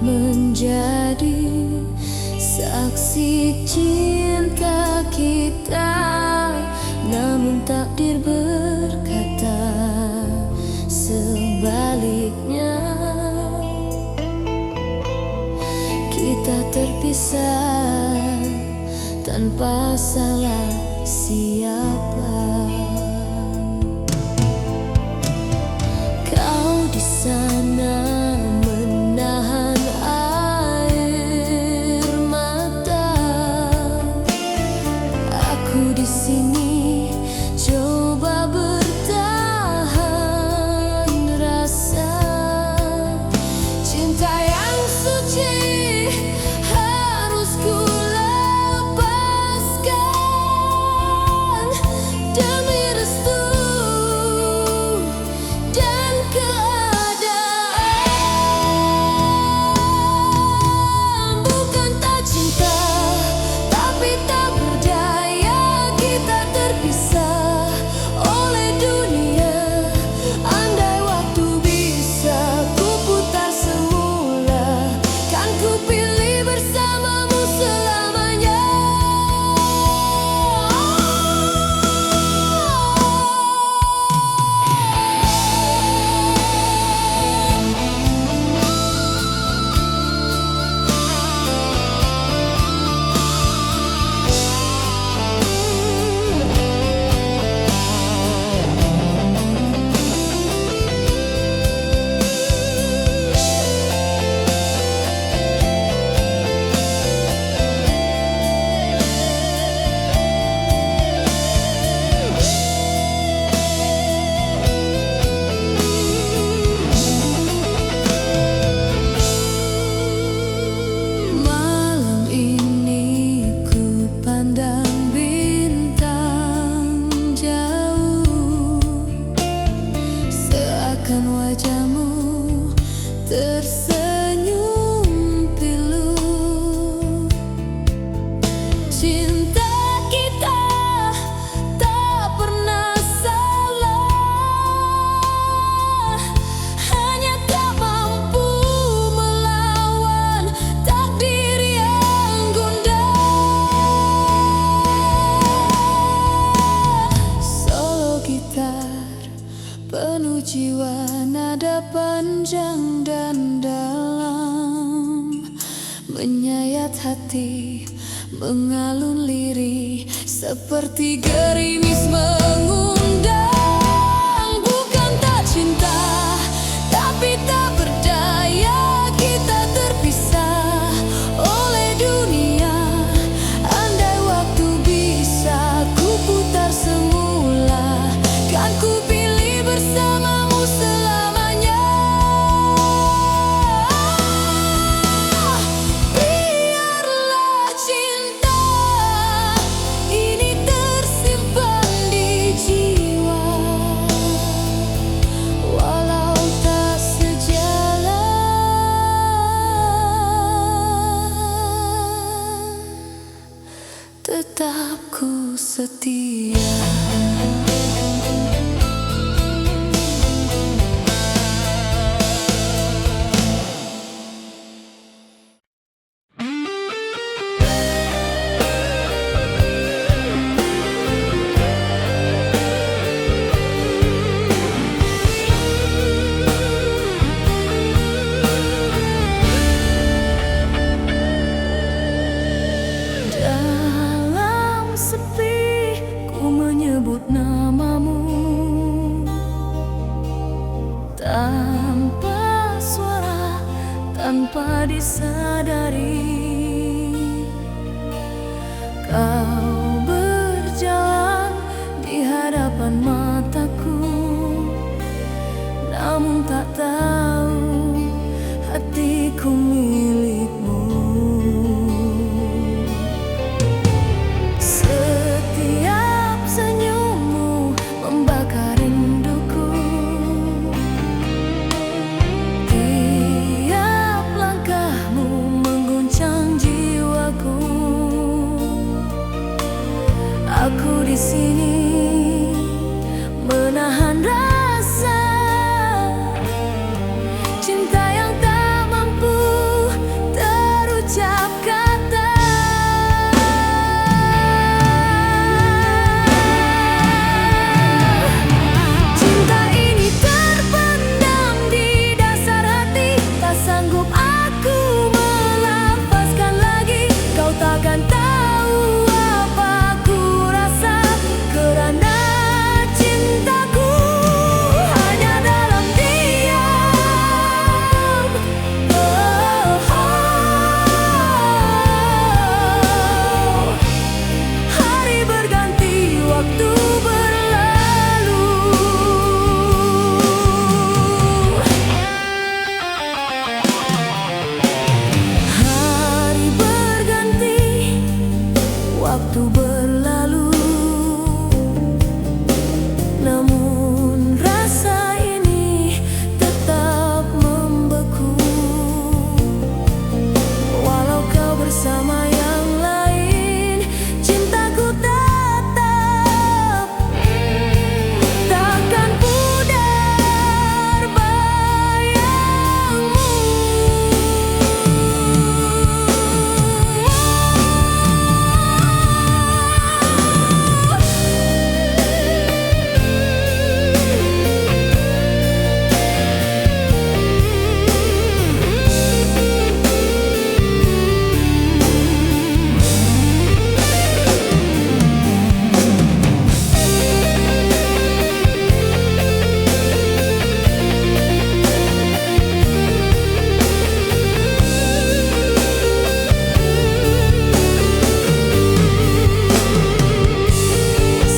menjadi saksi cinta kita. Namun takdir berkata sebaliknya, kita terpisah tanpa salah siapa. Kau di sana menahan air mata, aku di sini coba bertahan rasa. Cinta yang suci harus ku lepaskan demi restu dan keadaan. Bukan tak cinta, tapi tak berdaya, kita terpisah oleh dunia. Andai waktu bisa ku putar semula, kan ku pilih bersamamu selamanya. Malam ini ku pandang bintang jauh, seakan wajahmu tersenyum pilu. Cinta kita tak pernah salah, hanya tak mampu melawan takdir yang gundah. Solo gitar penuh jiwa, nada panjang dan dalam, menyayat hati, mengalun lirih seperti gerimis mengundang. Bukan tak cinta, tapi tak berdaya, kita terpisah oleh dunia. Andai waktu bisa ku putar semula, kan ku pilih bersamamu selamanya. Biarlah cinta ini tersimpan di jiwa, walau tak sejalan, tetap ku setia. Dalam sepi ku menyebut namamu, tanpa suara, tanpa disadari. Kau berjalan di hadapan mataku, namun tak tahu hatiku milikmu. Setiap senyummu membakar rinduku, tiap langkahmu mengguncang jiwaku. sanggup aku melafazkan lagi. Kau takkan tahu apa ku rasa, kerana cintaku hanya dalam diam. Hari berganti, waktu berlalu. Hari berganti, waktu berlalu. Namun rasa ini tetap membeku. Walau kau bersama yang lain, cintaku tetap takkan pudar bayangmu.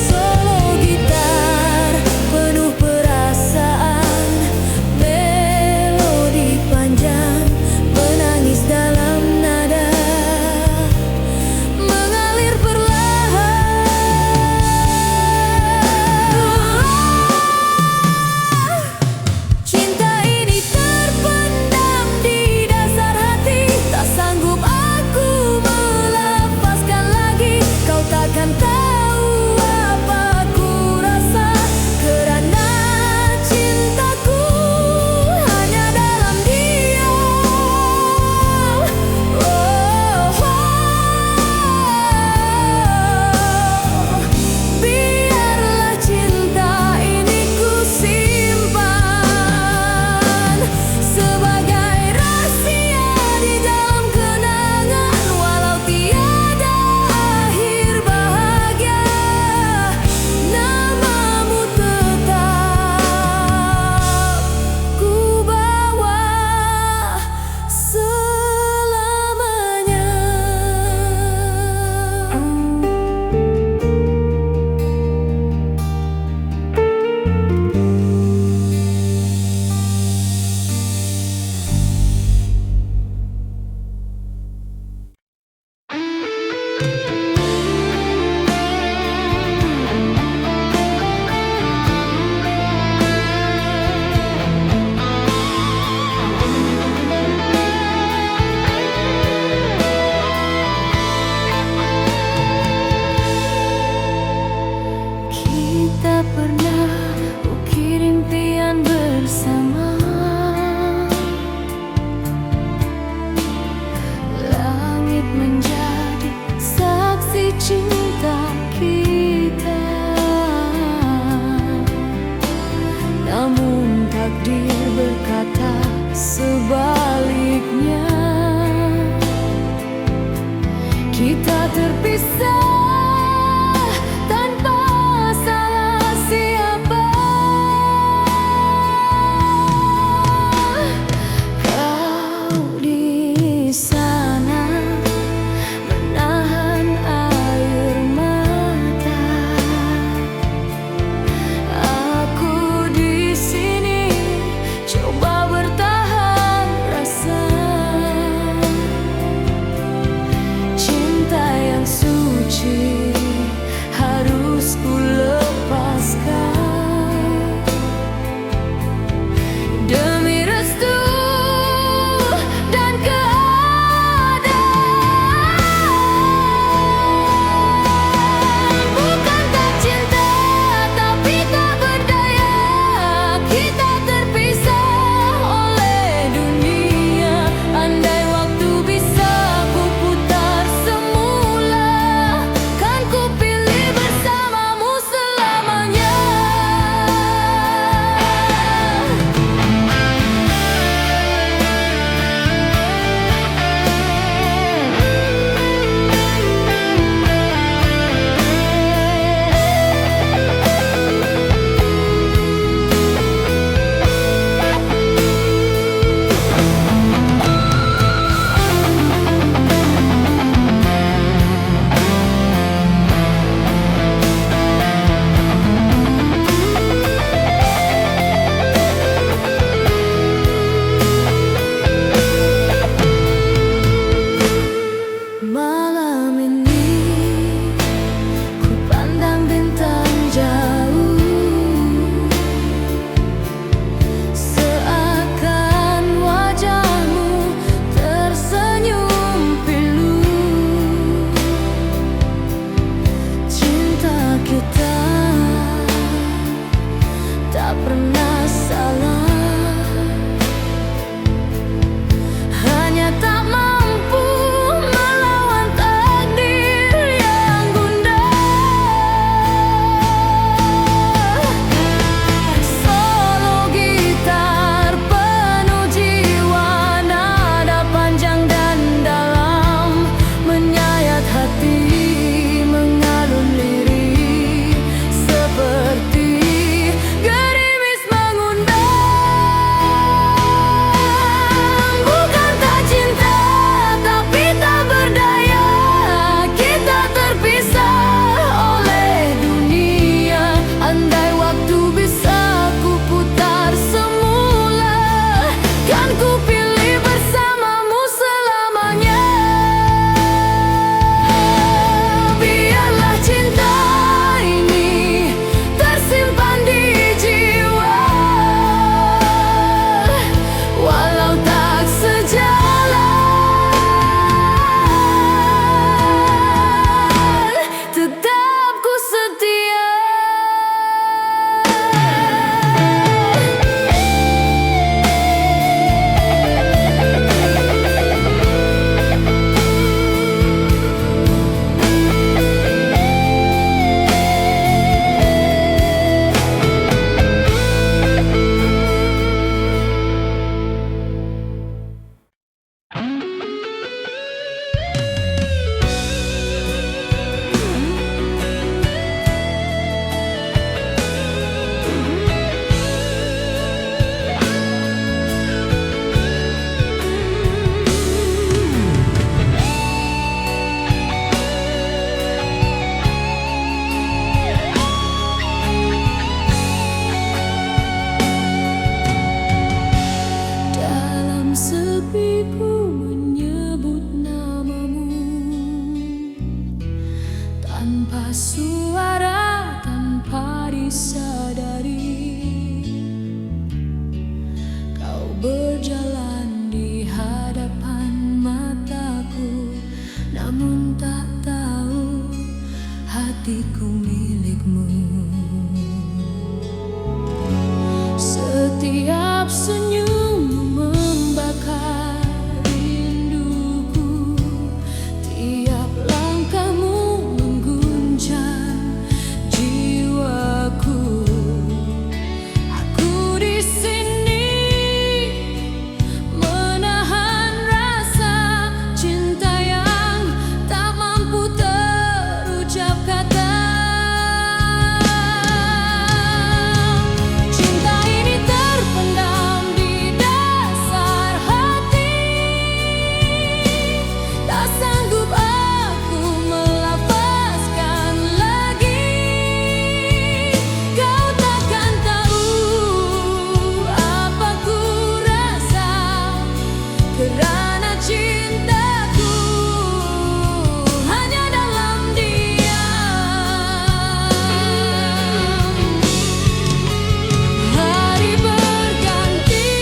Solo gitar penuh perasaan, melodi panjang menangis dalam nada, mengalir perlahan. Cinta ini terpendam di dasar hati, tak sanggup aku melafazkan lagi. Kau takkan tahu apa ku rasa, kerana cintaku hanya dalam diam. Biarlah cinta ini ku simpan sebagai rahasia di dalam kenangan. Walau tiada akhir bahagia, namamu tetap ku bawa selamanya. Kita pernah ukir impian bersama, langit menjadi saksi cinta kita. Namun takdir berkata sebaliknya, kita terpisah tanpa salah siapa. Kau di sana menahan air mata, aku di sini coba bertahan rasa. Cinta yang suci hatiku menyebut namamu tanpa suara, tanpa disadari. Kau berjalan di hadapan mataku, namun tak tahu hatiku milikmu. Setiap senyum membakar rinduku, tiap langkahmu mengguncang jiwaku. Aku di sini menahan rasa cinta yang tak mampu terucap kata. Kerana cintaku hanya dalam diam. Hari berganti,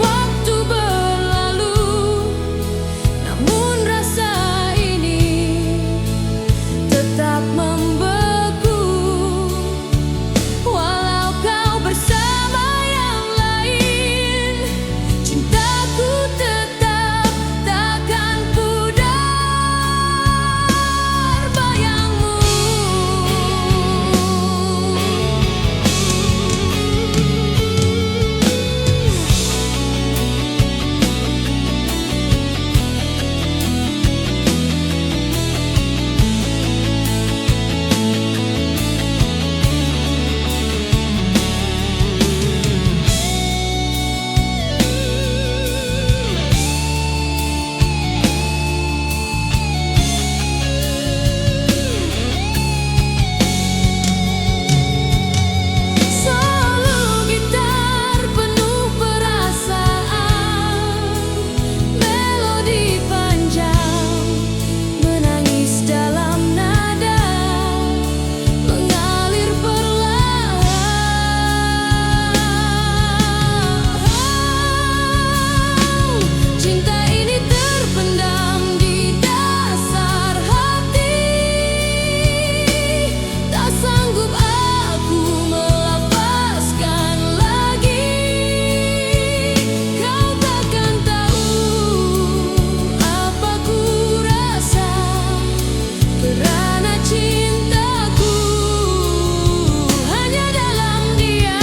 waktu berlalu, namun rasa ini tetap membeku. Walau kau bersama yang lain, cintaku tetap takkan pudar bayangmu. Kerana cintaku hanya dalam diam.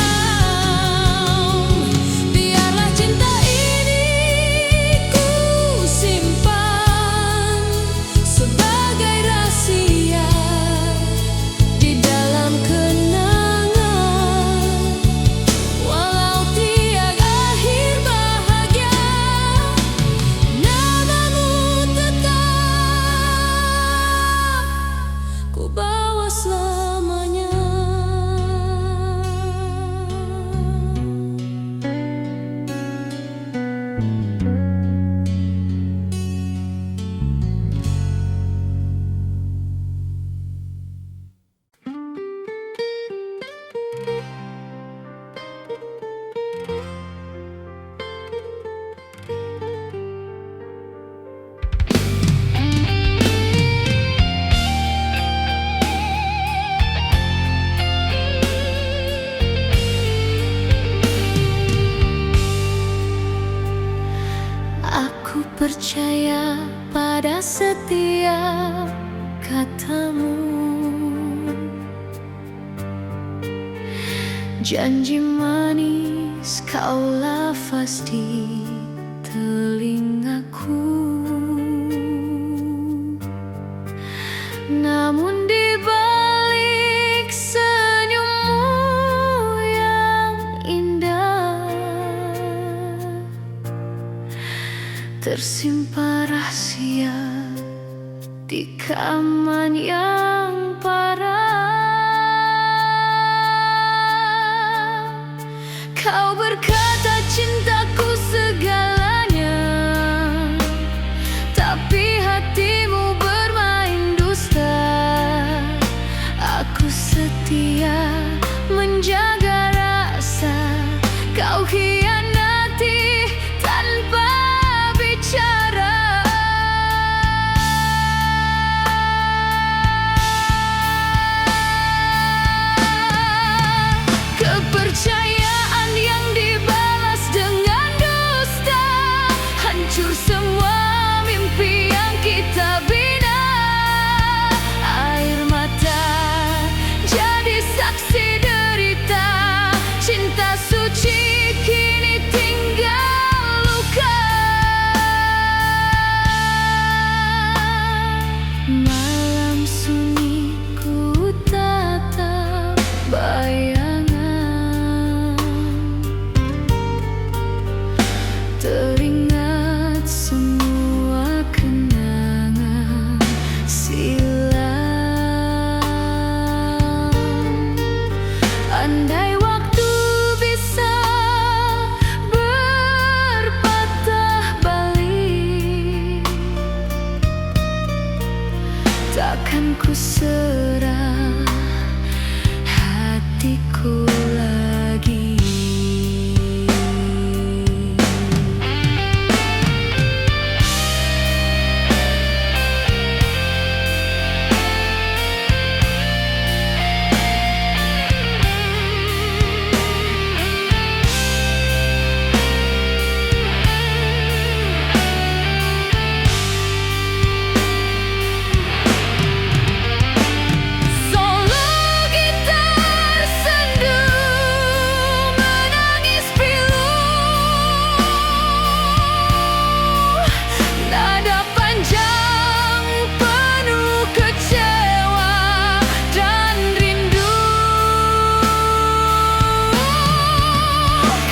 Biarlah cinta ini ku simpan sebagai rahasia di dalam kenangan. Walau tiada akhir bahagia, namamu tetap ku bawa selamanya. Aku percaya pada setiap katamu, janji manis kau lafaz di telingaku. Namun di balik senyummu yang indah, tersimpan rahasia di kaman yang parah. Kau berkata cintaku segalanya, ku serah hatiku lagi.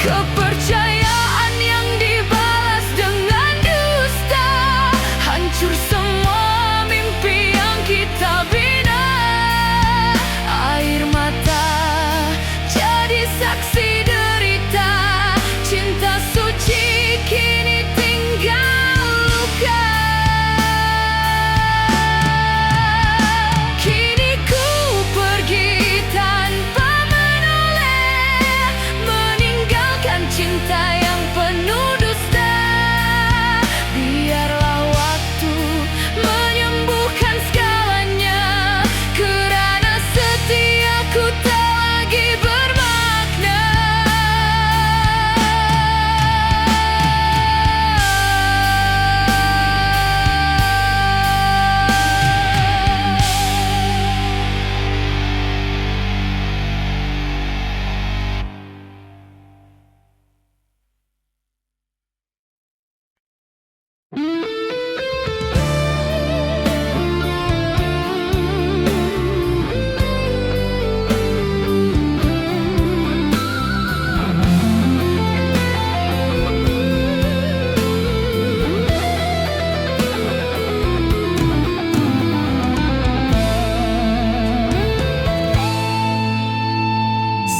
Kepercayaan yang dibalas dengan dusta, hancur semua mimpi yang kita bina. Air mata jadi saksi derita, cinta suci kini tinggal luka. Kini ku pergi tanpa menoleh, meninggalkan cinta yang penuh dusta. Biarlah waktu menyembuhkan segalanya, kerana setiaku tak lagi bermakna.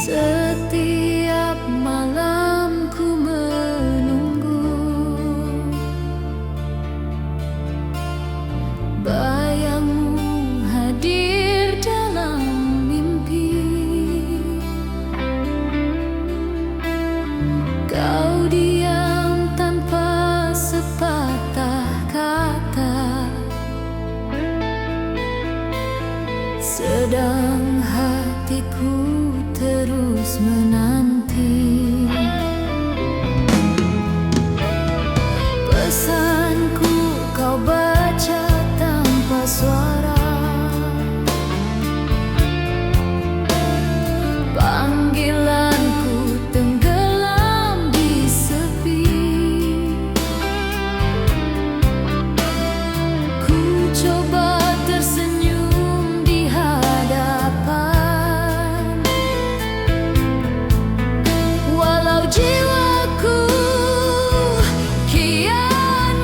Setiap malam ku menunggu bayangmu hadir dalam mimpi. Kau diam tanpa sepatah kata, sedang hatiku terus menanti. Pesanku kau baca tanpa suara, panggilanku tenggelam di sepi. Ku coba tersenyum di hadapan, walau jiwaku kian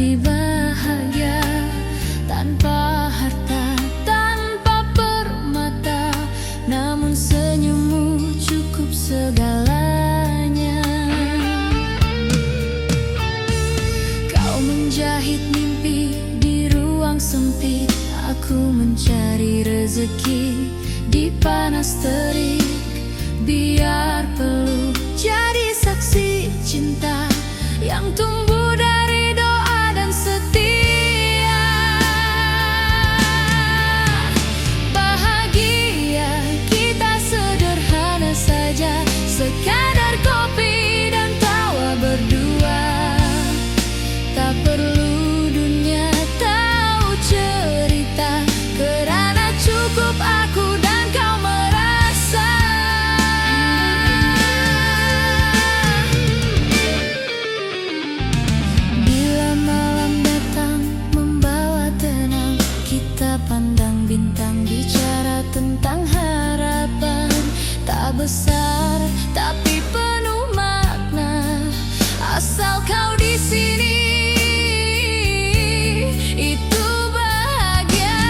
hati bahagia tanpa harta, tanpa permata, namun senyummu cukup segalanya. Kau menjahit mimpi di ruang sempit, aku mencari rezeki di panas terik. Biar peluk jadi saksi cinta yang tumbuh dari doa dan setia. Bahagia kita sederhana saja, sekadar kopi dan tawa berdua. Tak perlu dunia tahu cerita, kerana cukup aku dan kau merasa. Bila malam datang membawa tenang, kita pandang bintang, bicara tentang harapan. Tak besar tapi penuh makna, asal kau di sini itu bahagia.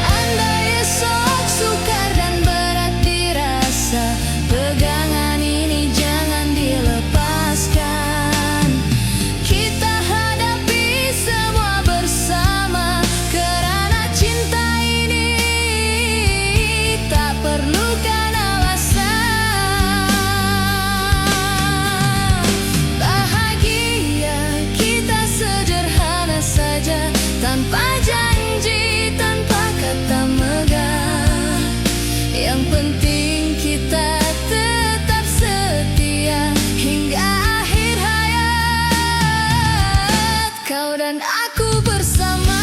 Andai esok sukar dan berat dirasa, pegangan ini jangan dilepaskan. Kita hadapi semua bersama, kerana cinta ini tak perlukan alasan. Bahagia kita sederhana saja, tanpa janji, tanpa kata megah. Yang penting kita tetap setia hingga akhir hayat, kau dan aku bersama.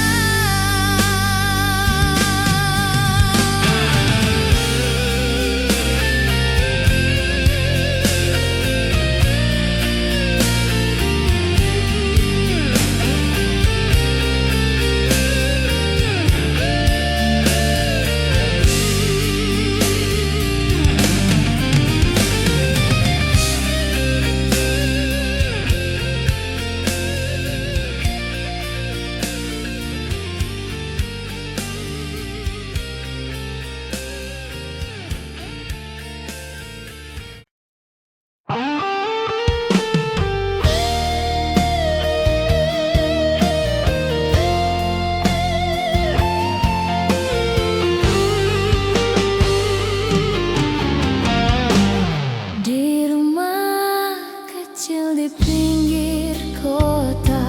Di rumah kecil di pinggir kota,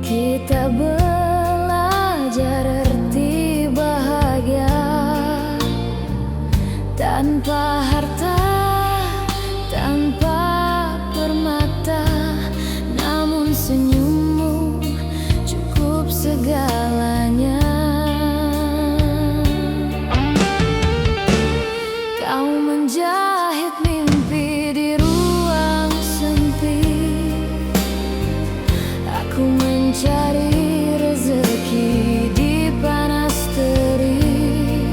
kita belajar arti bahagia. Tanpa harta, tanpa permata, namun senyummu cukup segalanya. Kau menjahit mimpi di ruang sempit, aku mencari rezeki di panas terik.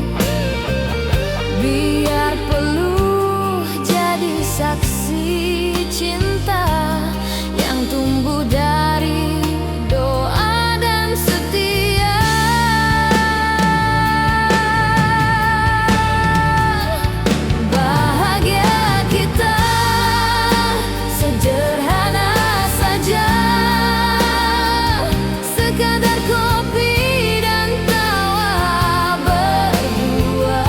Biar peluh jadi saksi cinta yang tumbuh dari doa dan setia. Bahagia kita sederhana saja, sekadar kopi dan tawa berdua.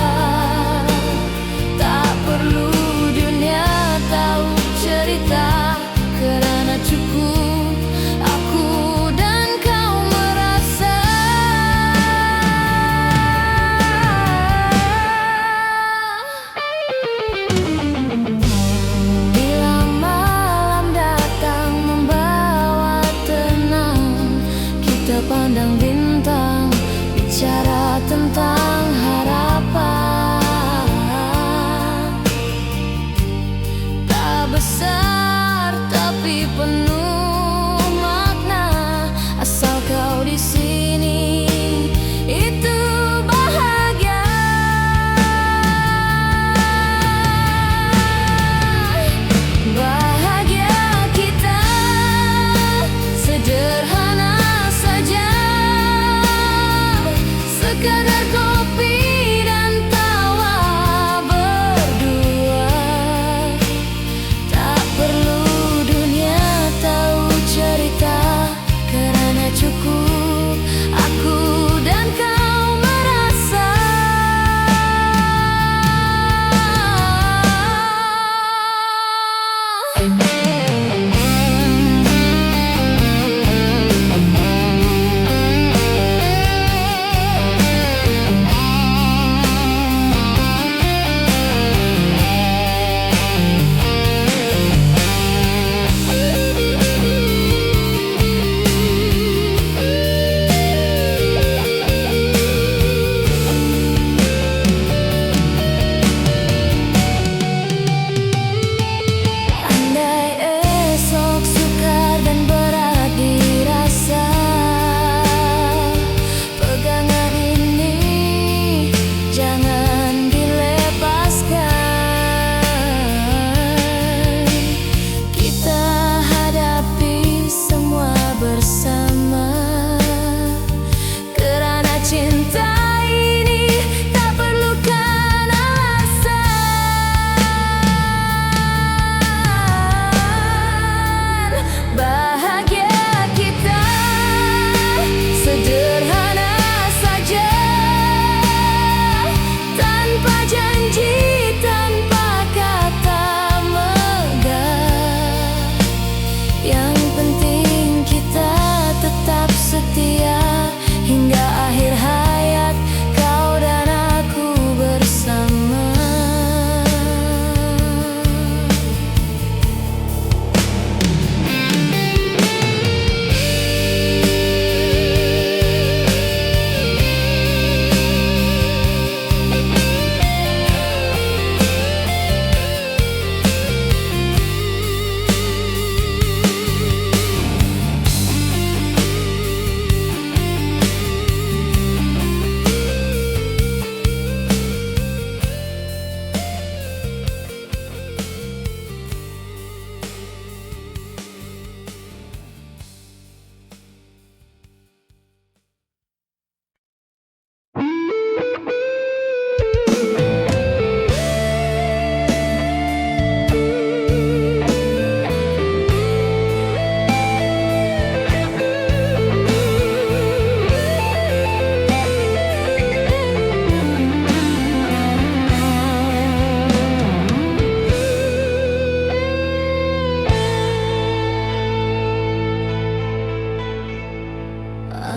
Tak perlu dunia tahu cerita, kerana cukup aku dan kau merasa. Bila malam datang membawa tenang, kita pandang bintang, bicara tentang harapan. sekadar kopi dan tawa berdua. Tak perlu dunia tahu cerita, karena cukup aku dan kau merasa.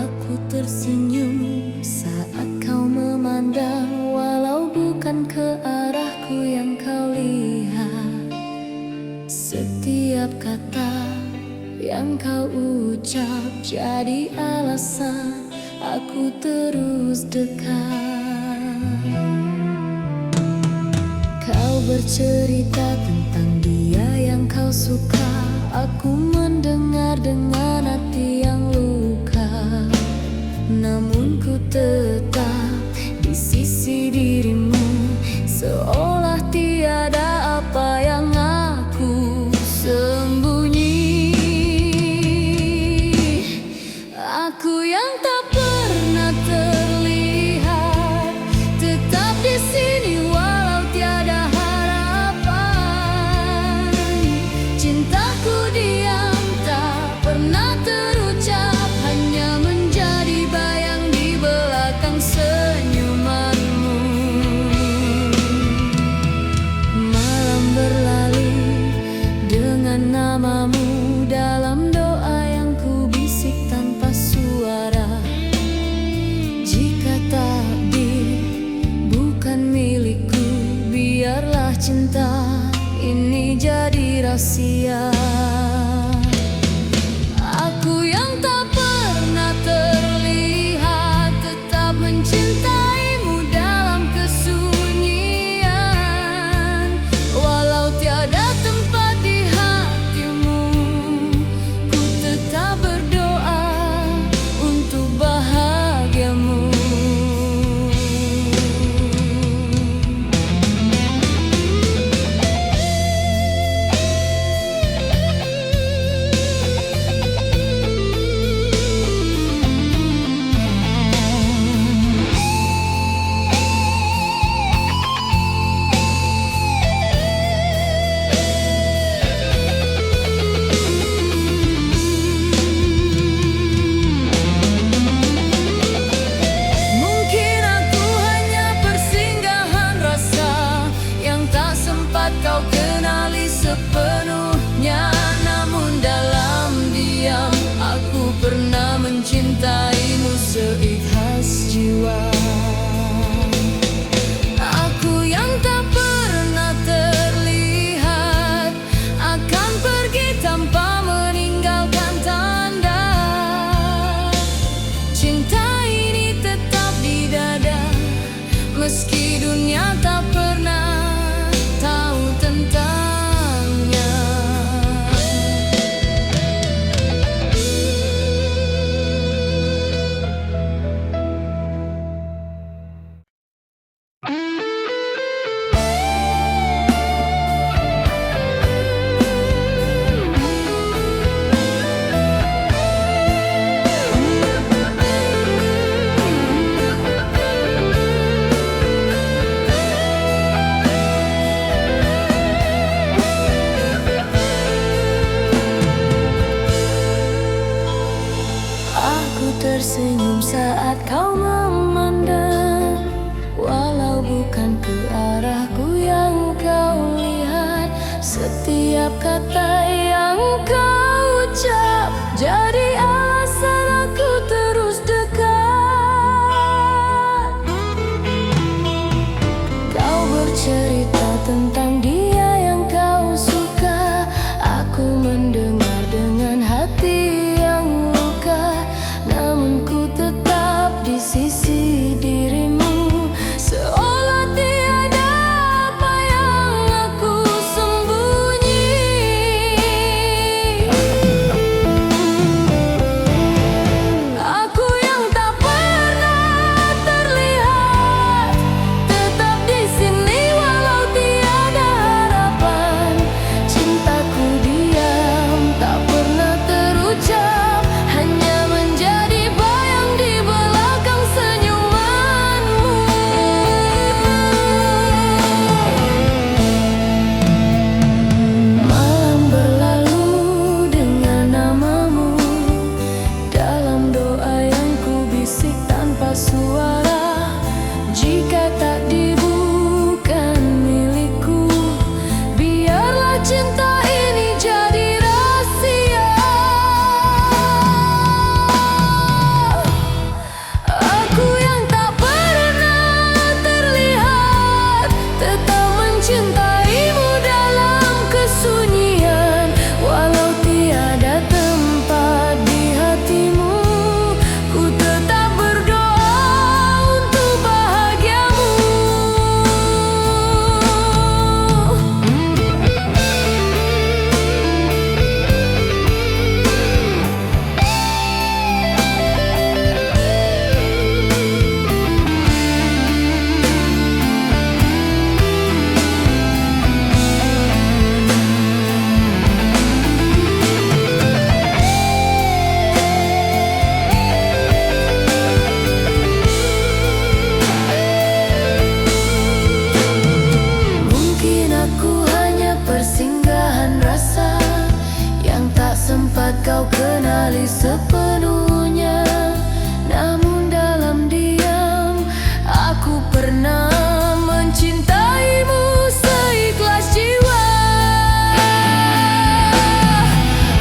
Aku tersenyum saat kau memandang, walau bukan ke arahku yang kau lihat. Setiap kata yang kau ucap jadi alasan aku terus dekat. Kau bercerita tentang dia yang kau suka, aku mendengar dengan hati yang luka. Namun ku tetap di sisi dirimu, seolah tiada apa yang aku sembunyi. Aku yang tak pernah terlihat, tetap di sini walau tiada harapan. Cintaku diam tak pernah terucap, hanya menjadi bayang di belakang senyumanmu. Malam berlalu dengan namamu dalam doa yang ku bisik tanpa suara. Jika takdir bukan milikku, biarlah cinta ini jadi rahasia. Aku yang tak pernah terlihat, tetap mencintaimu dalam kesunyian. Walau tiada tempat di hatimu, ku tetap berdoa untuk bahagiamu. Aku tersenyum saat kau memandang, walau bukan ke arahku yang kau lihat. Setiap kata yang kau ucap jadi alasan aku terus dekat. Kau bercerita tentang dia yang kau suka, aku mendengar dengan hati yang luka. Namun ku tetap di sisi dirimu, seolah tiada apa yang aku sembunyi. Aku yang tak pernah terlihat, tetap di sini walau tiada harapan. Cintaku diam, tak pernah terucap, hanya menjadi bayang di belakang senyumanmu. Malam berlalu dengan namamu, dalam doa yang ku bisik tanpa suara. Jika takdirmu bukan milikku, biarlah cinta ini jadi rahasia. Aku yang tak pernah terlihat, tetap mencintaimu dalam kesunyian. Walau tiada tempat di hatimu, ku tetap berdoa untuk bahagiamu. Mungkin aku hanya persinggahan rasa yang tak sempat kau kenali sepenuhnya. Namun dalam diam, aku pernah mencintaimu seikhlas jiwa.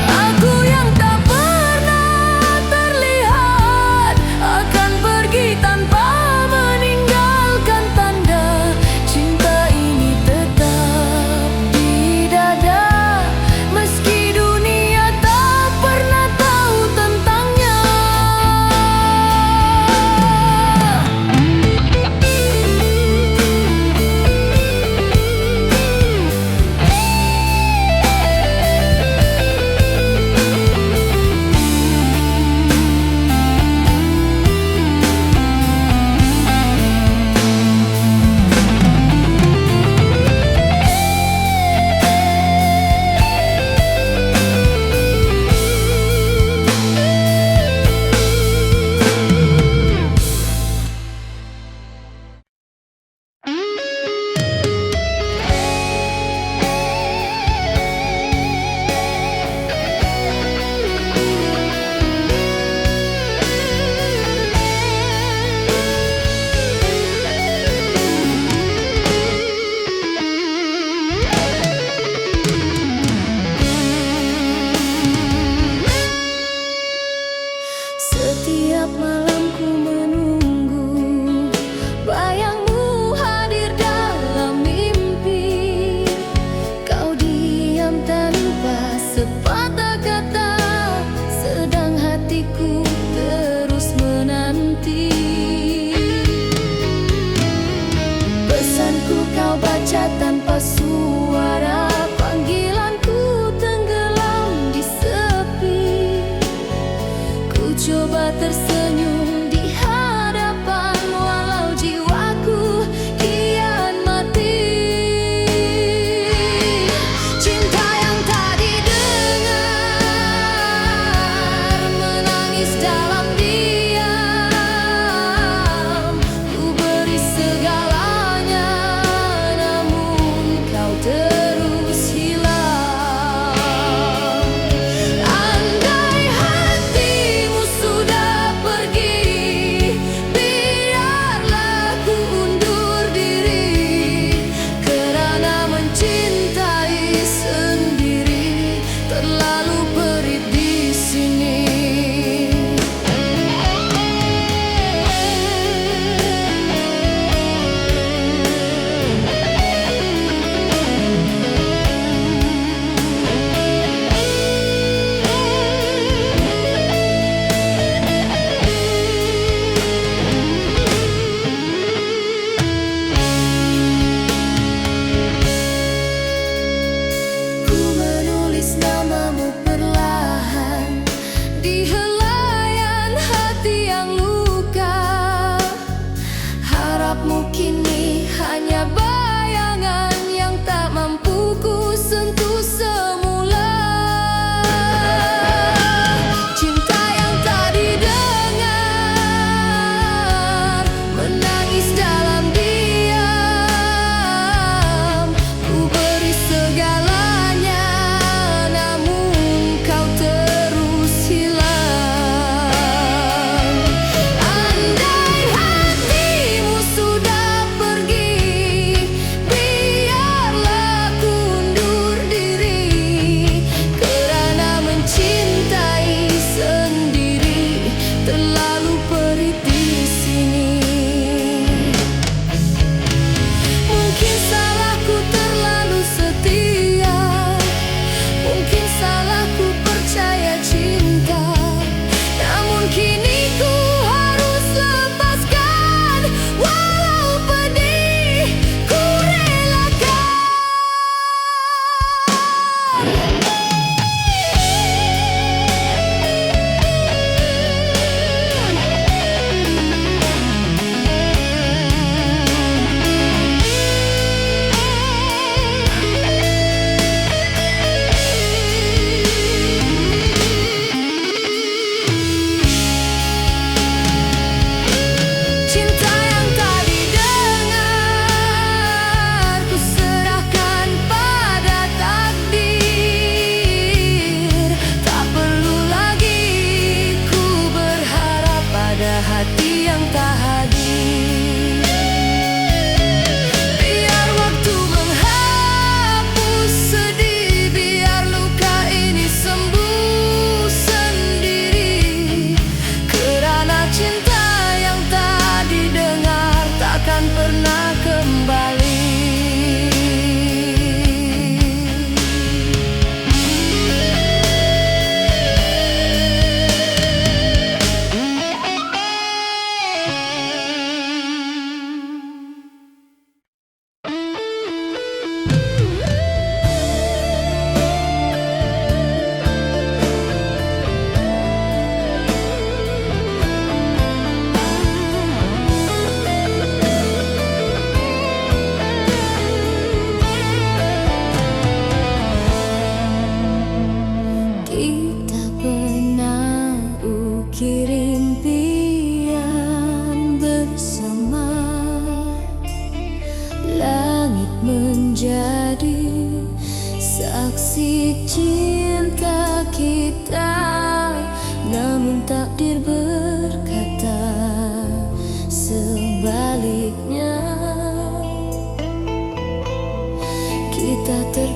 Aku yang tak pernah terlihat, akan pergi tanpa meninggalkan tanda. Cinta ini tetap di dada, meski dunia tak pernah tahu tentangnya. Setiap malam ku menunggu bayangmu hadir dalam mimpi. Kau diam tanpa sepatah kata, sedang hatiku terus menanti. Pesanku kau baca tanpa suara, panggilanku tenggelam di sepi. Ku coba tersenyum di hadapan, walau jiwaku kian mati. Cinta yang tak didengar, menangis dalam diam. Ku beri segalanya, namun kau terus hilang. Andai hatimu sudah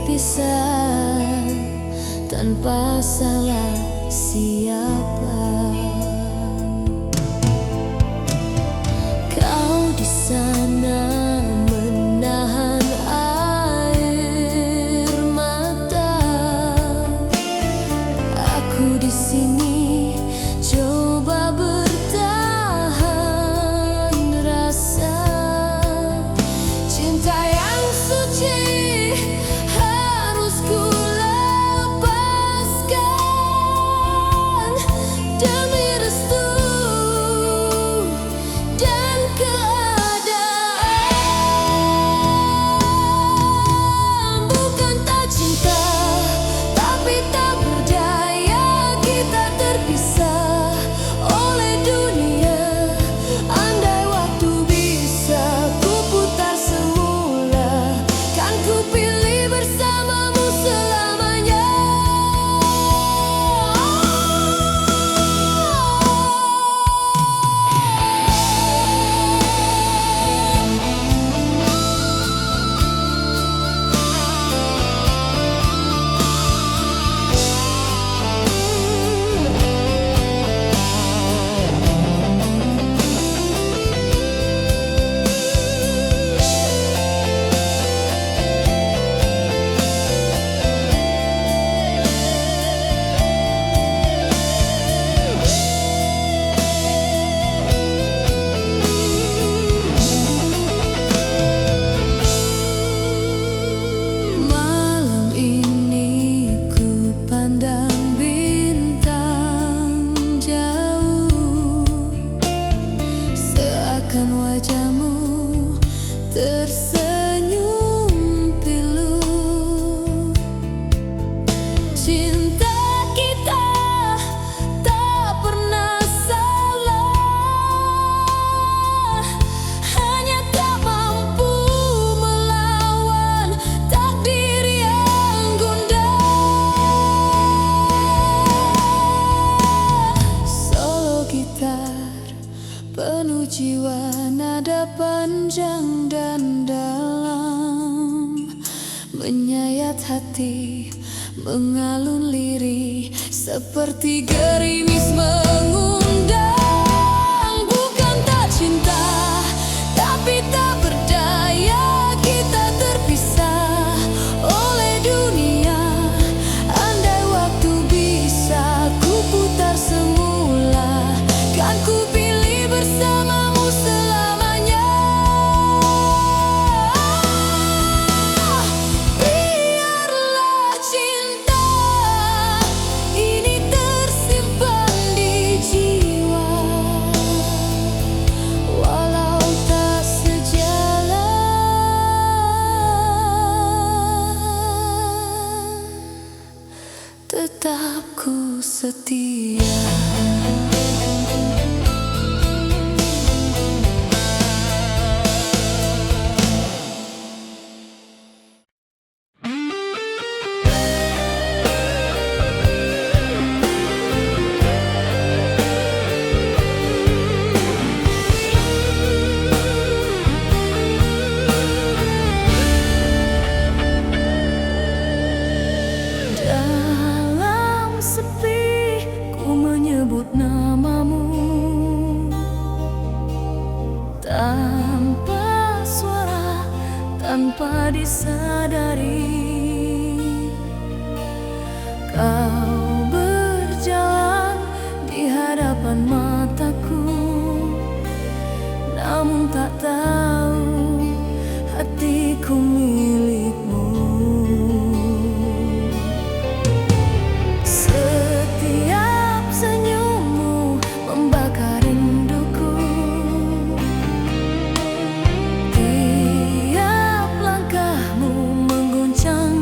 terpisah tanpa salah siapa. Kau di sana menahan air mata, aku di sini coba bertahan rasa. Cinta yang suci harus ku lepaskan demi restu dan keadaan. Bukan tak cinta, tapi tak berdaya kita terpisah oleh dunia. Andai waktu bisa ku putar semula, kan ku pilih bersamamu selamanya. Malam ini ku pandang bintang jauh, seakan wajahmu tersenyum pilu. Cinta kita tak pernah salah, hanya tak mampu melawan takdir yang gundah. Solo gitar penuh jiwa, nada panjang dan dalam, menyayat hati, mengalun lirih seperti gerimis mengundang. Bukan tak cinta, tapi tak berdaya kita terpisah oleh dunia. Andai waktu bisa ku putar semula, kan ku pilih bersamamu selamanya. Biarlah cinta ini tersimpan di jiwa, walau tak sejalan, tetap ku setia. Dalam sepi ku menyebut namamu, tanpa suara, tanpa disadari. Kau berjalan di hadapan mataku, namun tak tahu hatiku milikmu. Setiap senyummu membakar rinduku, tiap langkahmu mengguncang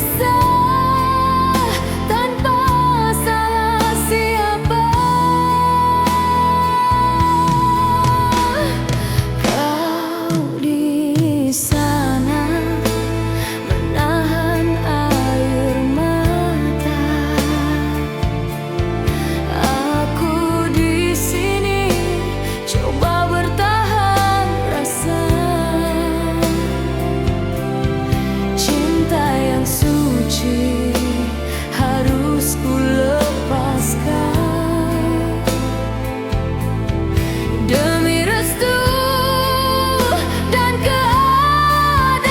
berpisah tanpa salah siapa. Kau di sana menahan air mata, aku di sini coba bertahan rasa. Cinta yang suci harus ku lepaskan demi restu dan keadaan.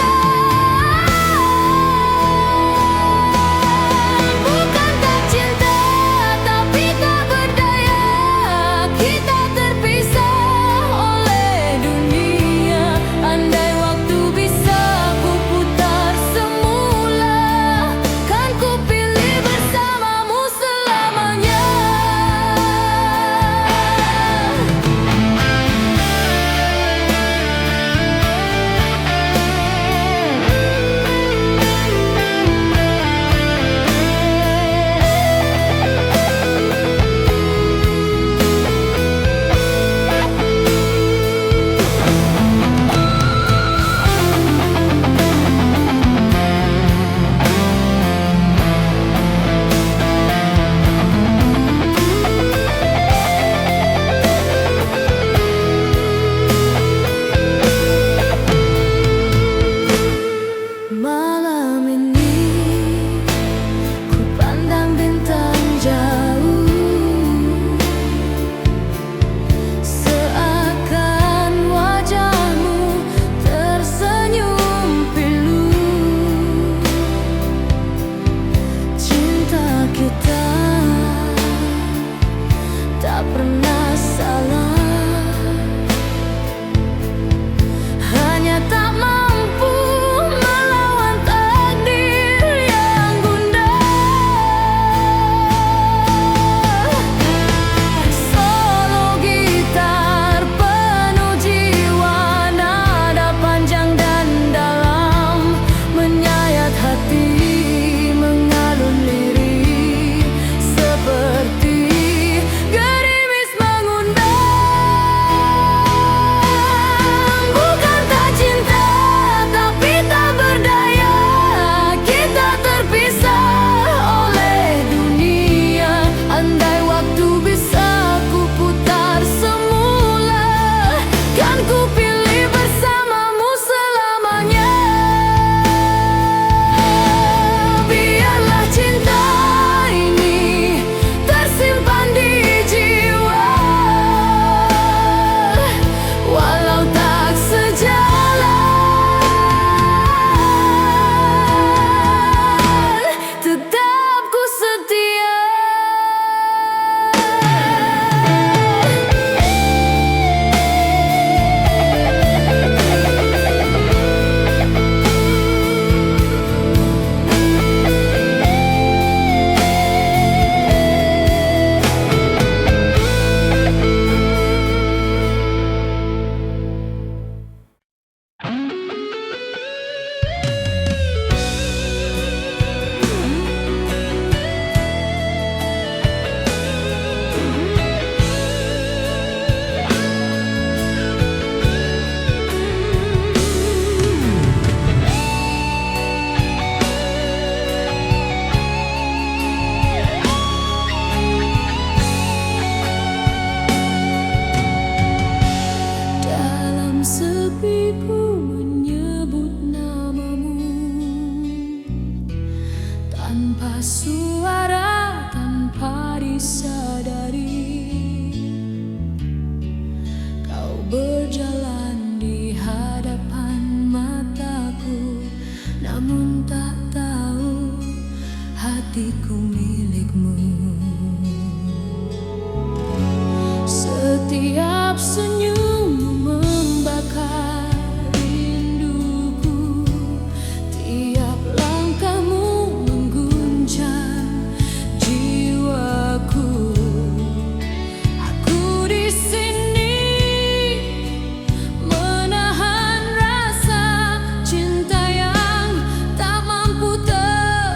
Bukan tak cinta tapi tak berdaya, kita terpisah oleh dunia. Andai waktu bisa ku putar semula, kan ku pilih bersamamu selamanya. Malam ini ku pandang bintang jauh, seakan wajahmu tersenyum pilu. Cinta kita tak pernah salah, hanya tak mampu melawan takdir yang gundah. Solo gitar penuh jiwa, nada panjang dan dalam menyayat hati, mengalun lirik seperti gerimis mengundang. Bukan tak cinta tapi tak berdaya, kita terpisah oleh dunia. Andai waktu bisa ku putar semula, kan ku pilih bersamamu selamanya. Biarlah cinta ini tersimpan di jiwa, walau tak sejalan, tetap ku setia. Dalam sepi ku menyebut namamu, tanpa suara, tanpa disadari. Kau berjalan di hadapan mataku, namun tak tahu hatiku milikmu. Setiap senyummu membakar rinduku, tiap langkahmu mengguncang jiwaku. Aku di sini menahan rasa cinta yang tak mampu tertahan.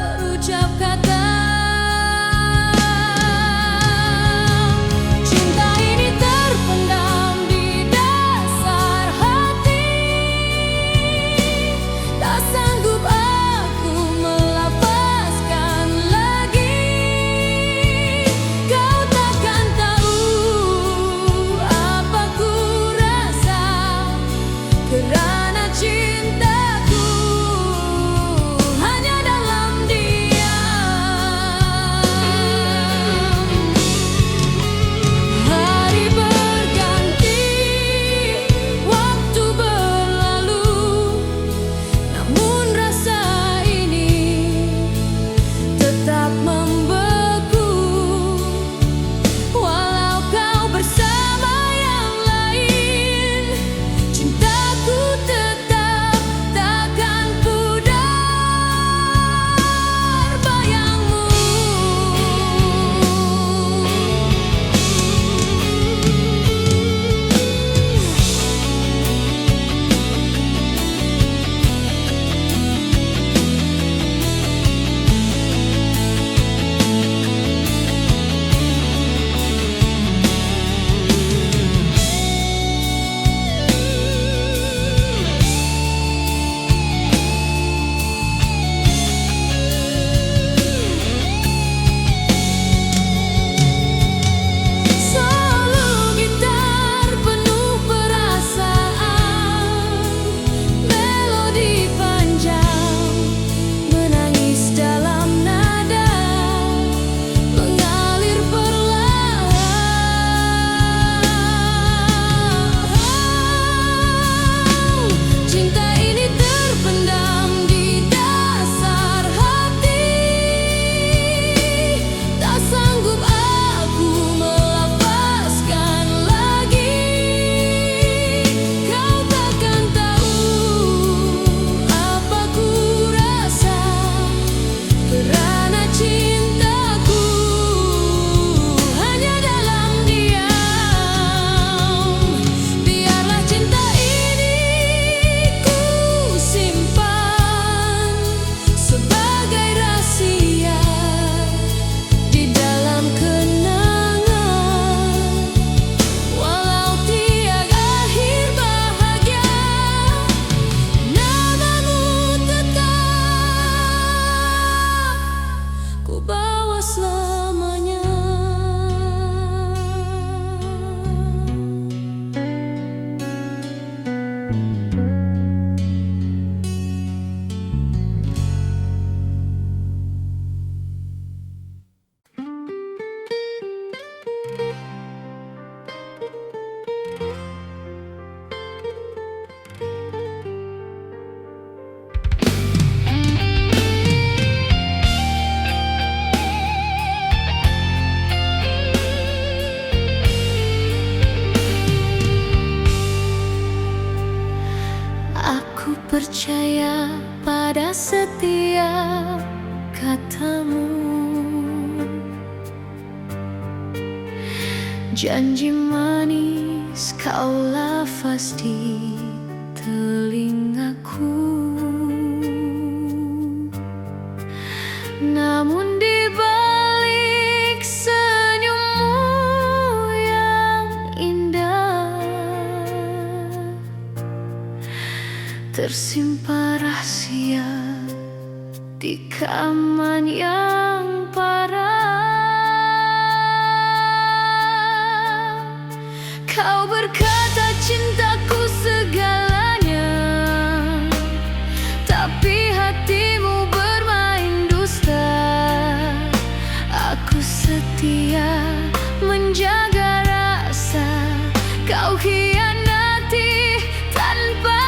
percaya pada setiap katamu. Janji manis kau lafaz di telingaku, namun di balik senyummu yang indah tersimpan rahasia di kaman yang parah. Kau berkata cintaku segalanya, tapi hatimu bermain dusta. Aku setia menjaga rasa, kau hianati tanpa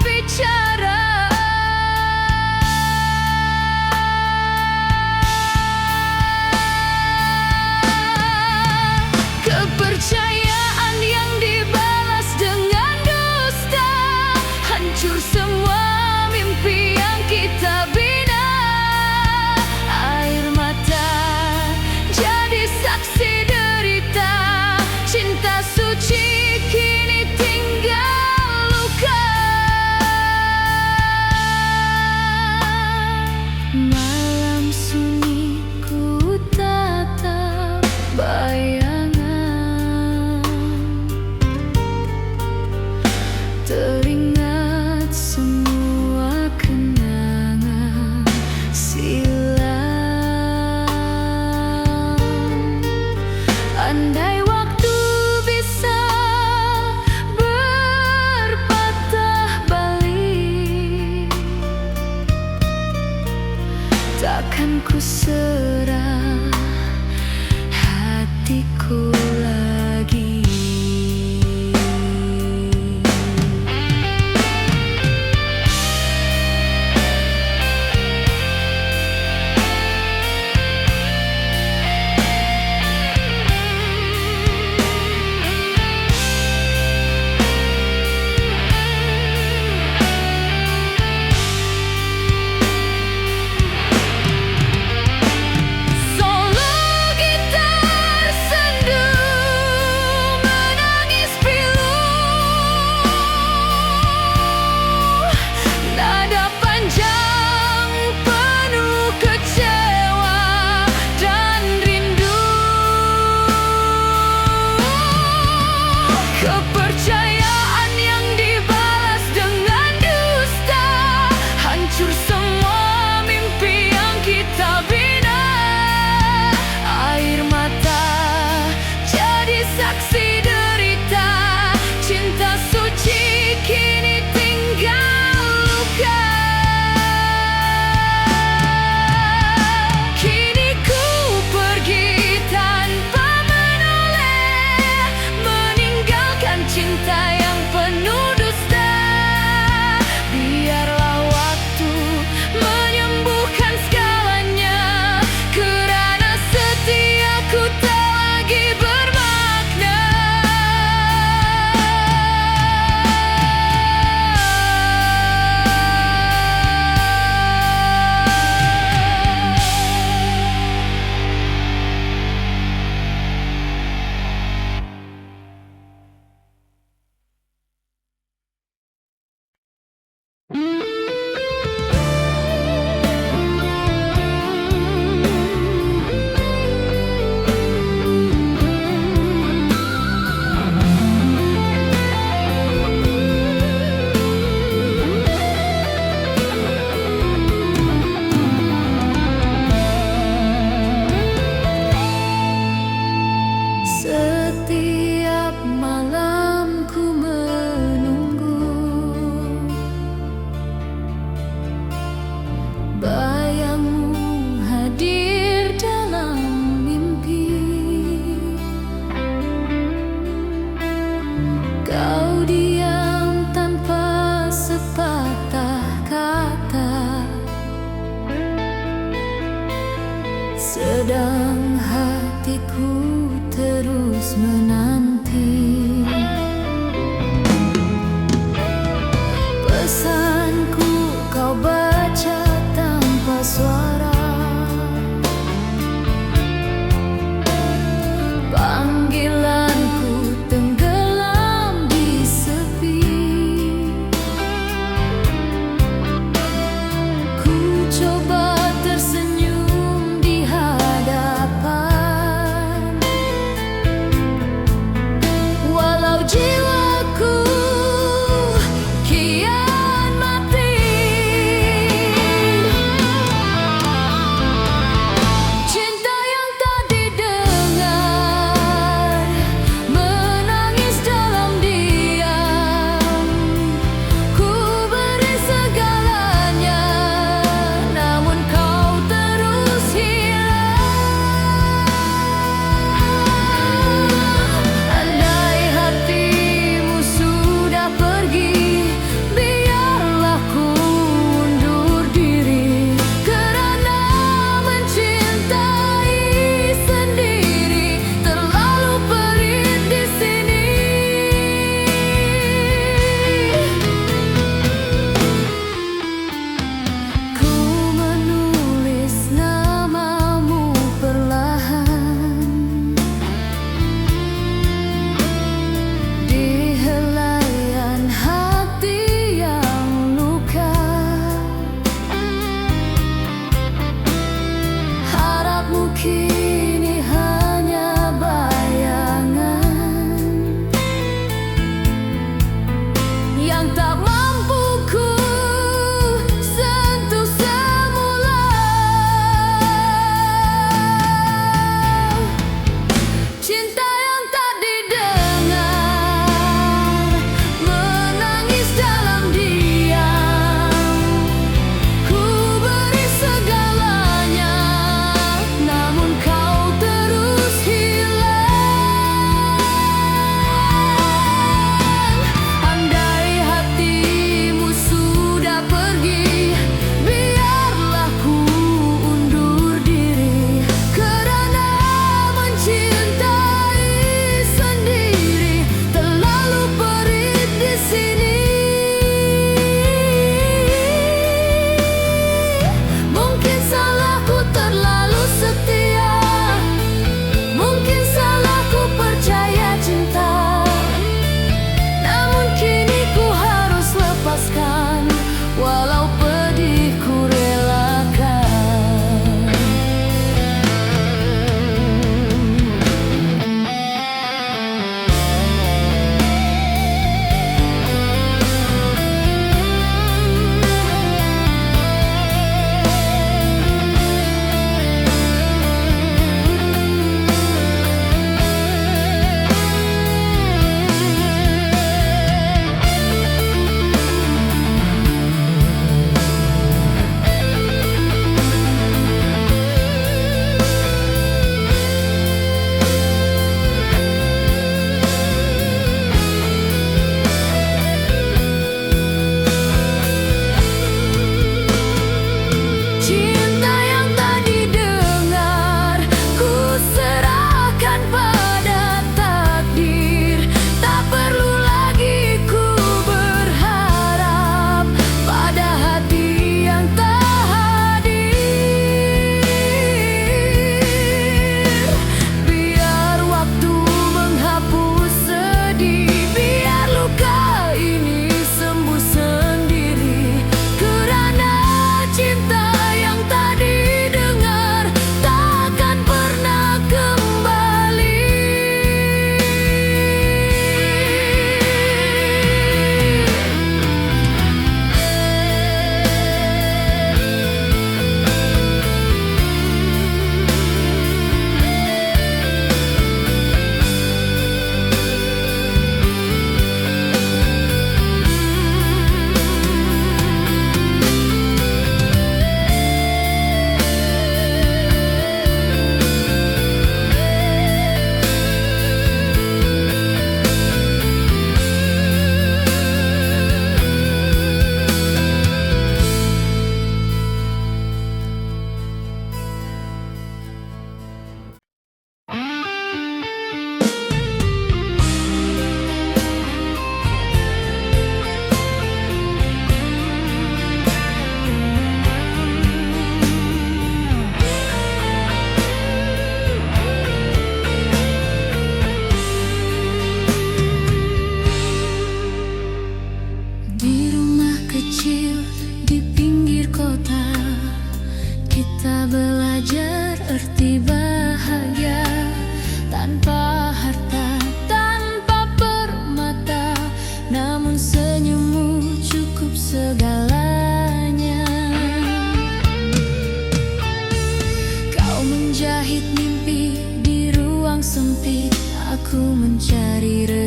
bicara. Kepercayaan yang dibalas dengan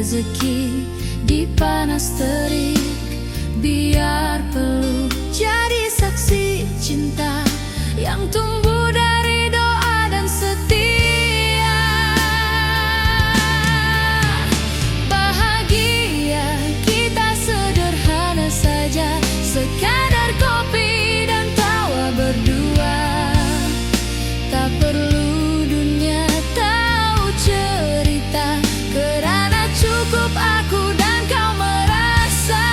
rezeki di panas terik. Biar peluk jadi saksi cinta yang tumbuh dari doa dan setia. Bahagia kita sederhana saja, sekadar kopi dan tawa berdua. Tak perlu dunia tahu cerita, kerana cukup aku dan kau merasa.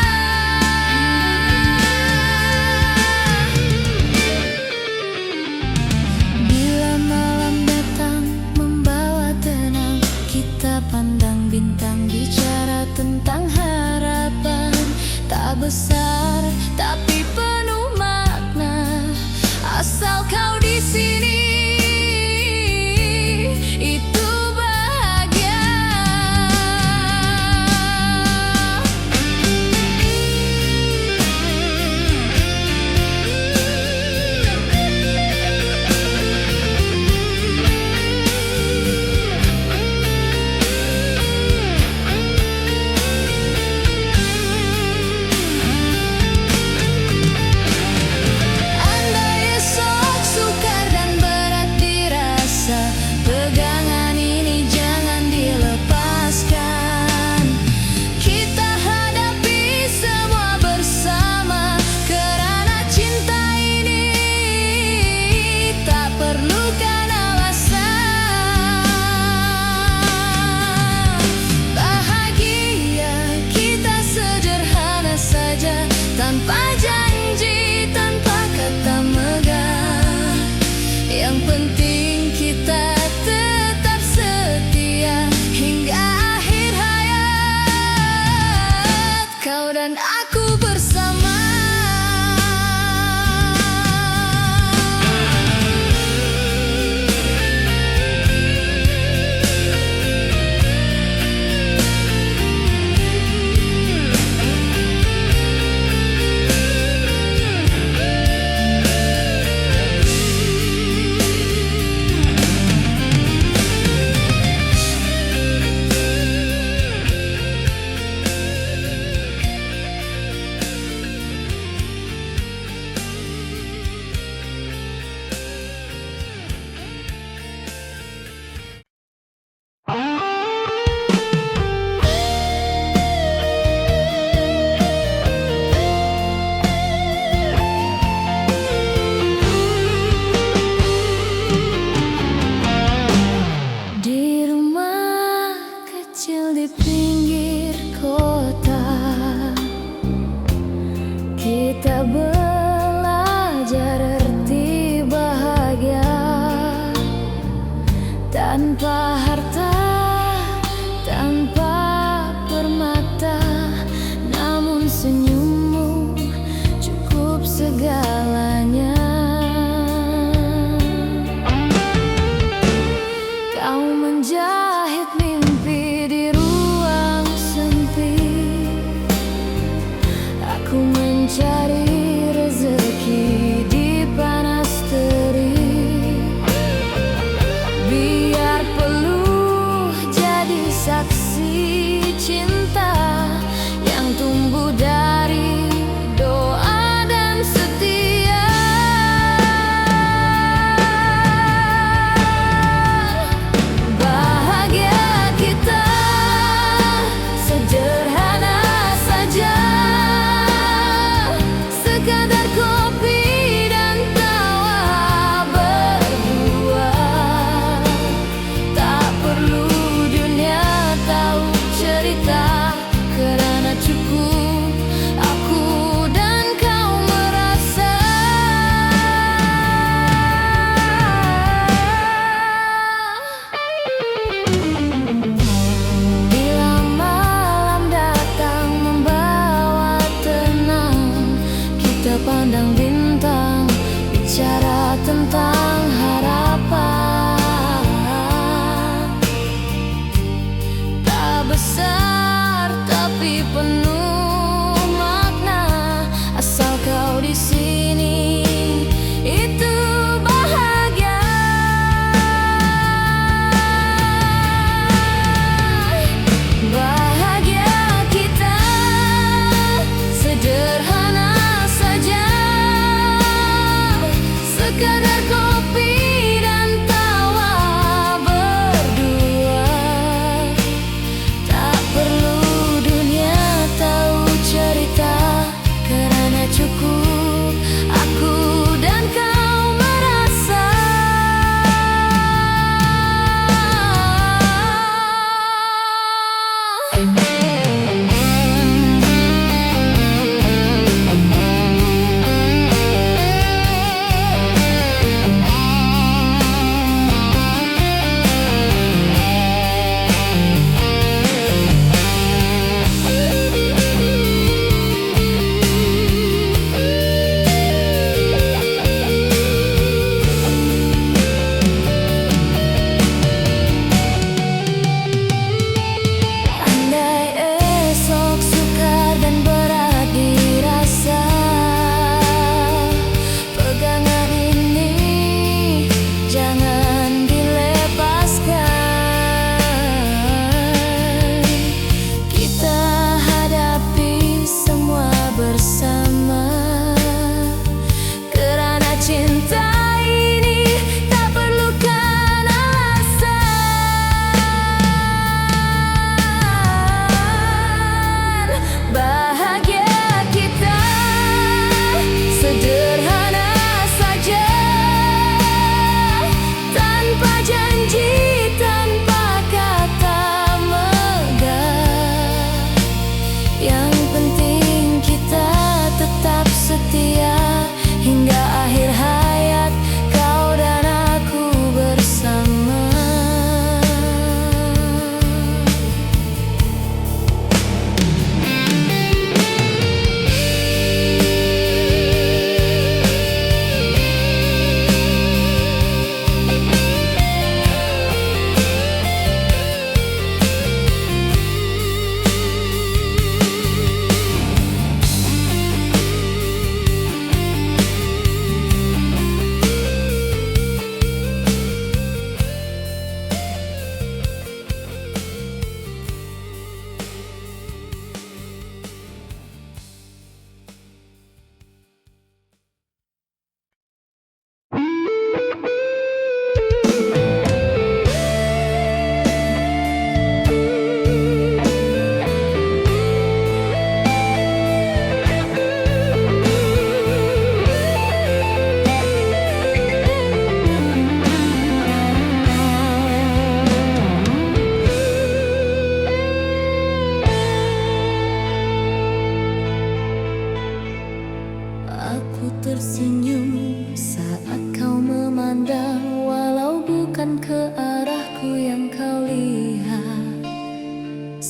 Bila malam datang membawa tenang, kita pandang bintang, bicara tentang harapan. Tak besar tapi penuh makna, asal kau di sini. Itu bahagia. Andai esok sukar dan berat dirasa, pegangan ini jangan dilepaskan. Kita hadapi semua bersama, kerana cinta ini tak perlukan alasan. Bahagia kita sederhana saja, tanpa janji, tanpa kata megah. Yang penting kita tetap setia hingga akhir hayat, kau dan aku bersama. Di rumah kecil di pinggir kota, kita belajar arti bahagia. Tanpa harta, tanpa permata, namun senyummu cukup segalanya. Kau menjahit mimpi di ruang sempit, aku mencari rezeki di panas terik. Biar peluh jadi saksi cinta yang tumbuh dari doa dan setia. Bahagia kita sederhana saja, sekadar kopi dan tawa berdua. Tak perlu dunia tahu cerita, kerana cukup aku dan kau merasa. Bila malam datang membawa tenang, kita pandang bintang, bicara tentang harapan. Tak besar tapi penuh makna, asal kau di sini. Itu bahagia. Bahagia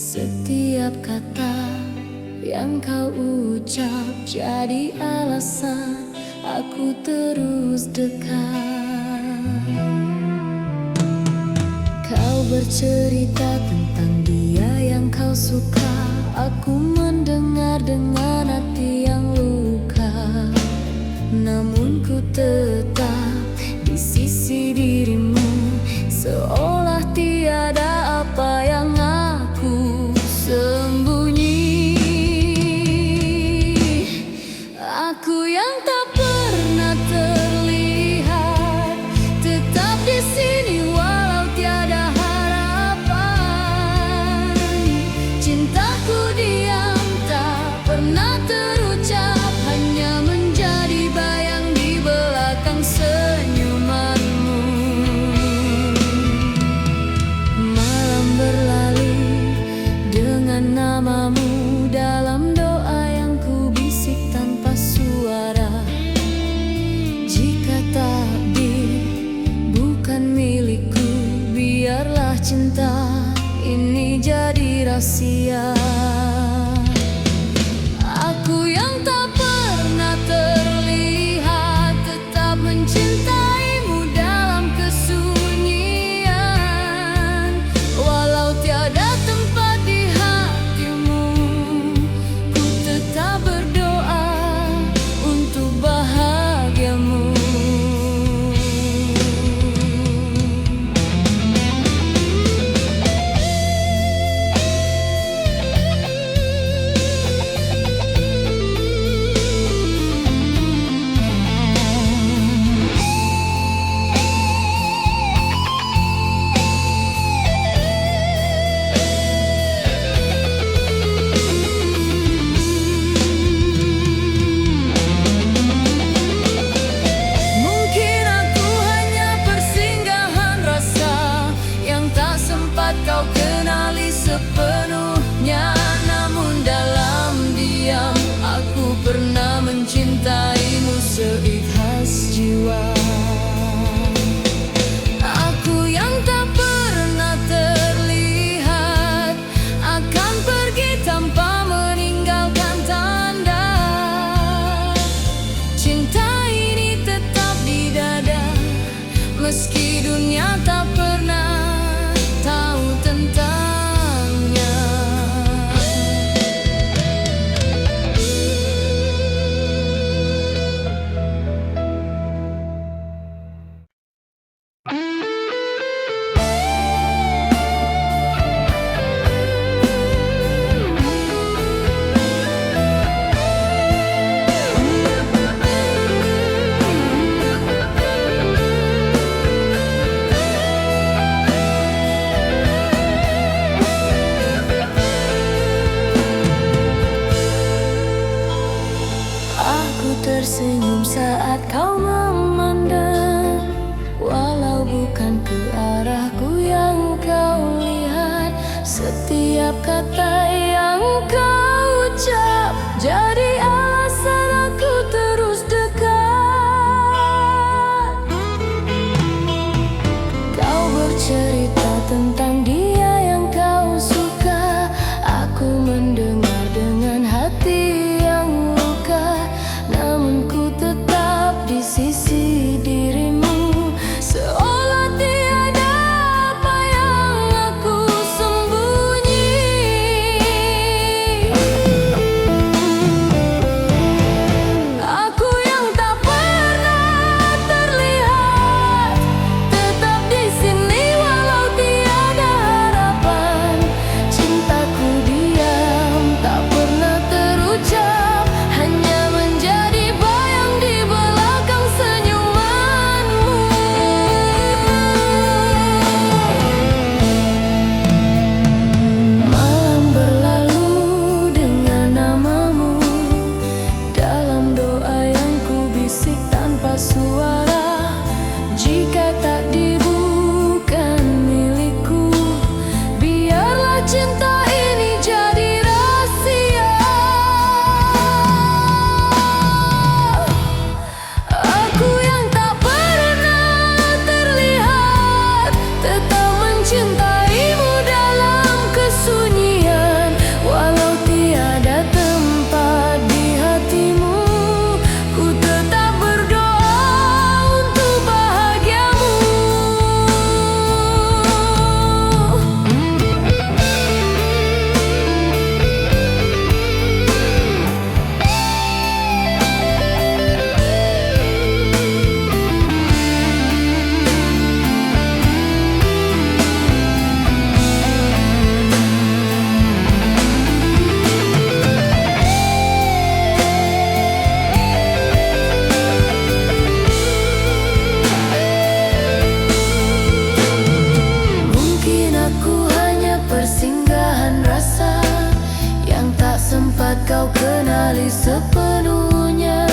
Setiap kata yang kau ucap jadi alasan aku terus dekat. Kau bercerita tentang dia yang kau suka, aku mendengar dengan hati yang luka. Namun ku tetap di sisi dirimu, seolah tiada apa yang aku sembunyi. Aku yang tak pernah terlihat, tetap di sini walau tiada harapan. Cintaku diam tak pernah terucap, hanya menjadi bayang di belakang senyumanmu. Malam berlalu dengan namamu dalam doa yang ku bisik tanpa suara. Jika takdir bukan milikku, biarlah cinta ini jadi rahasia. Aku yang tak pernah terlihat, tetap mencintaimu dalam kesunyian. Walau tiada tempat di hatimu, ku tetap berdoa untuk bahagiamu. Mungkin aku hanya persinggahan rasa yang tak sempat kau kenali sepenuhnya. Namun dalam diam aku pernah mencintaimu seikhlas jiwa. Aku yang tak pernah terlihat, akan pergi tanpa meninggalkan tanda. Cinta ini tetap di dada, meski dunia tak pernah tahu tentangnya. Aku tersenyum saat kau memandang, walau bukan ke arahku yang kau lihat. Setiap kata yang kau ucap jadi alasan aku terus dekat. Kau bercerita tentang dia yang kau suka, aku mendengar dengan hati yang luka. Namun ku tetap di sisi dirimu, seolah tiada apa yang aku sembunyi. kembali sepenuhnya.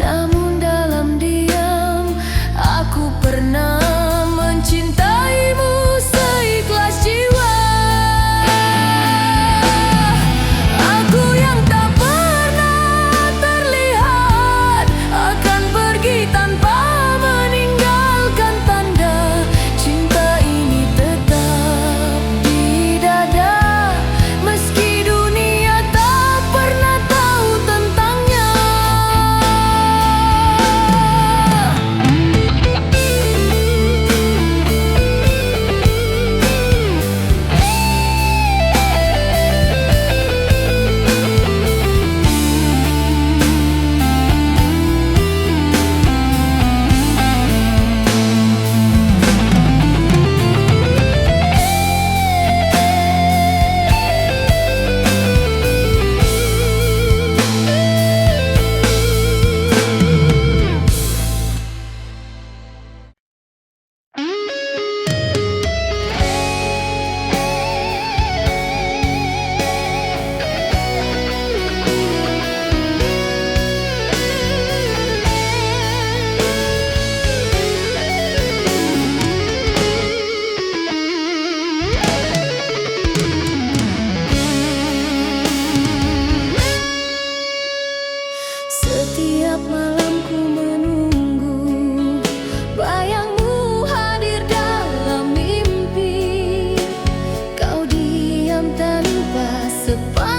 Namun dalam diam aku pernah mencintaimu seikhlas jiwa. Aku yang tak pernah terlihat akan pergi tanpa meninggalkan tanda. Cinta ini tetap di dada, meski dunia tak pernah tahu tentangnya. Setiap malam ku menunggu bayangmu hadir dalam mimpi. Kau diam tanpa sepatah